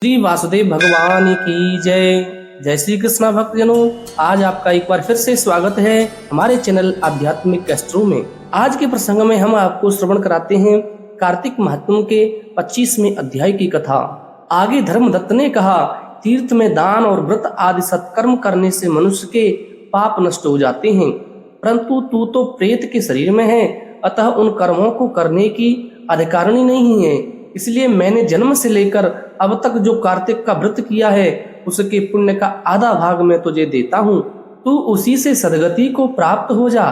श्री वासुदेव भगवान की जय। जय श्री कृष्णा भक्तजनों, आज आपका एक बार फिर से स्वागत है हमारे चैनल आध्यात्मिक एस्ट्रो में। आज के प्रसंग में हम आपको श्रवण कराते हैं कार्तिक महात्म्य के 25वें अध्याय की कथा। आगे धर्मदत्त ने कहा, तीर्थ में दान और व्रत आदि सत्कर्म करने से मनुष्य के पाप नष्ट हो जाते हैं, परंतु तू तो प्रेत के शरीर में है, अतः उन कर्मों को करने की अधिकारिणी नहीं है। इसलिए मैंने जन्म से लेकर अब तक जो कार्तिक का व्रत किया है उसके पुण्य का आधा भाग मैं तुझे देता हूँ, तू उसी से सदगति को प्राप्त हो जा।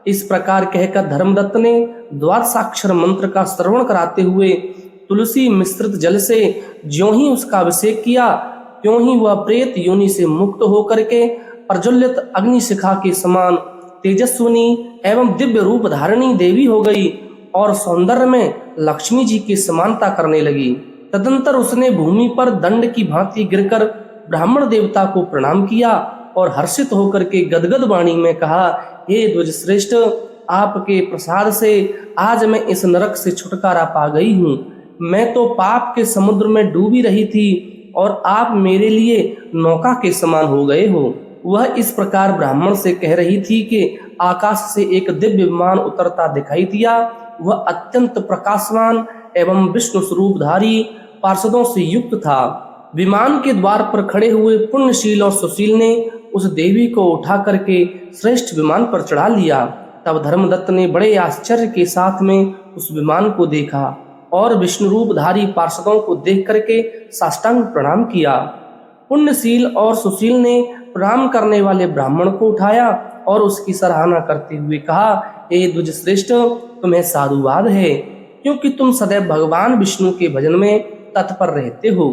इस प्रकार कहकर धर्मदत्त ने द्वादशाक्षर मंत्र का श्रवण कराते हुए तुलसी मिश्रित जल से ज्यों ही उसका अभिषेक किया, त्यों ही वह प्रेत योनि से मुक्त होकर के प्रज्वलित अग्नि शिखा के समान तेजस्विनी एवं दिव्य रूप धारिणी देवी हो गई और सौंदर्य में लक्ष्मी जी की समानता करने लगी। तदंतर उसने भूमि पर दंड की भांति गिरकर ब्राह्मण देवता को प्रणाम किया और हर्षित होकर के गदगद वाणी में कहा, हे द्विज श्रेष्ठ, आपके प्रसाद से आज मैं इस नरक से छुटकारा पा गई हूँ। मैं तो पाप के समुद्र में डूबी रही थी और आप मेरे लिए नौका के समान हो गए हो। वह इस प्रकार ब्राह्मण से कह रही थी कि आकाश से एक दिव्य विमान उतरता दिखाई दिया। वह अत्यंत प्रकाशवान एवं विष्णु स्वरूपधारी पार्षदों से युक्त था। विमान के द्वार पर खड़े हुए पुण्यशील और सुशील ने उस देवी को उठा करके श्रेष्ठ विमान पर चढ़ा लिया। तब धर्मदत्त ने बड़े आश्चर्य के साथ में उस विमान को देखा और विष्णु रूपधारी पार्षदों को देख करके साष्टांग प्रणाम किया। पुण्यशील और सुशील ने प्रणाम करने वाले ब्राह्मण को उठाया और उसकी सराहना करते हुए कहा, हे द्विज श्रेष्ठ, तुम्हें साधुवाद है, क्योंकि तुम सदैव भगवान विष्णु के भजन में तत्पर रहते हो,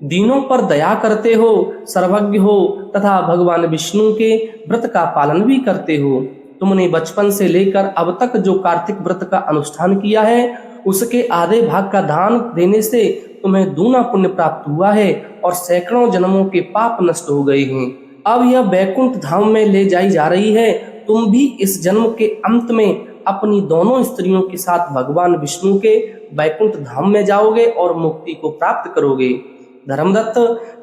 दीनों पर दया करते हो, सर्वज्ञ हो तथा भगवान विष्णु के व्रत का पालन भी करते हो। तुमने बचपन से लेकर अब तक जो कार्तिक व्रत का अनुष्ठान किया है उसके आधे भाग का दान देने से तुम्हें दूना पुण्य प्राप्त हुआ है और सैकड़ों जन्मों के पाप नष्ट हो गए हैं। अब यह बैकुंठ धाम में ले जाई जा रही है। तुम भी इस जन्म के अंत में अपनी दोनों स्त्रियों के साथ भगवान विष्णु के बैकुंठ धाम में जाओगे और मुक्ति को प्राप्त करोगे। धर्मदत्त,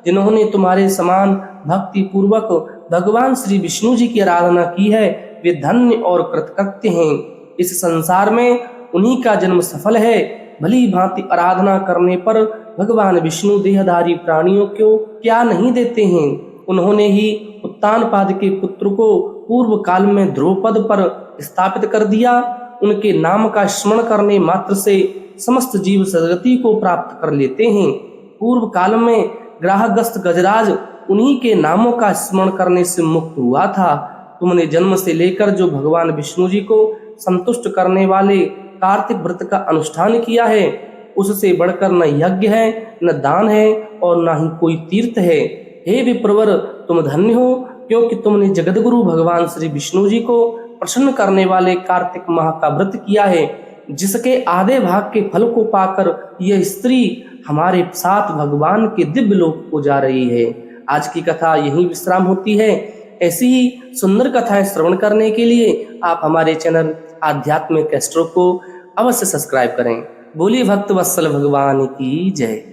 जिन्होंने तुम्हारे समान भक्ति पूर्वक भगवान श्री विष्णु जी की आराधना की है वे धन्य और कृतकृत्य हैं। इस संसार में उन्हीं का जन्म सफल है। भली भांति आराधना करने पर भगवान विष्णु देहधारी प्राणियों को क्या नहीं देते हैं। उन्होंने ही उत्तानपाद के पुत्र को पूर्व काल में ध्रुवपद पर स्थापित कर दिया। उनके नाम का स्मरण करने मात्र से समस्त जीव सदगति को प्राप्त कर लेते हैं। पूर्व काल में ग्राहग्रस्त गजराज उन्हीं के नामों का स्मरण करने से मुक्त हुआ था। तुमने जन्म से लेकर जो भगवान विष्णु जी को संतुष्ट करने वाले कार्तिक व्रत का अनुष्ठान किया है उससे बढ़कर न यज्ञ है, न दान है और न ही कोई तीर्थ है। हे विप्रवर, तुम धन्य हो, क्योंकि तुमने जगतगुरु भगवान श्री विष्णु जी को प्रसन्न करने वाले कार्तिक माह का व्रत किया है, जिसके आधे भाग के फल को पाकर यह स्त्री हमारे साथ भगवान के दिव्य लोक को जा रही है। आज की कथा यहीं विश्राम होती है। ऐसी ही सुंदर कथाएं श्रवण करने के लिए आप हमारे चैनल आध्यात्मिक एस्ट्रो को अवश्य सब्सक्राइब करें। बोलिए भक्त वत्सल भगवान की जय।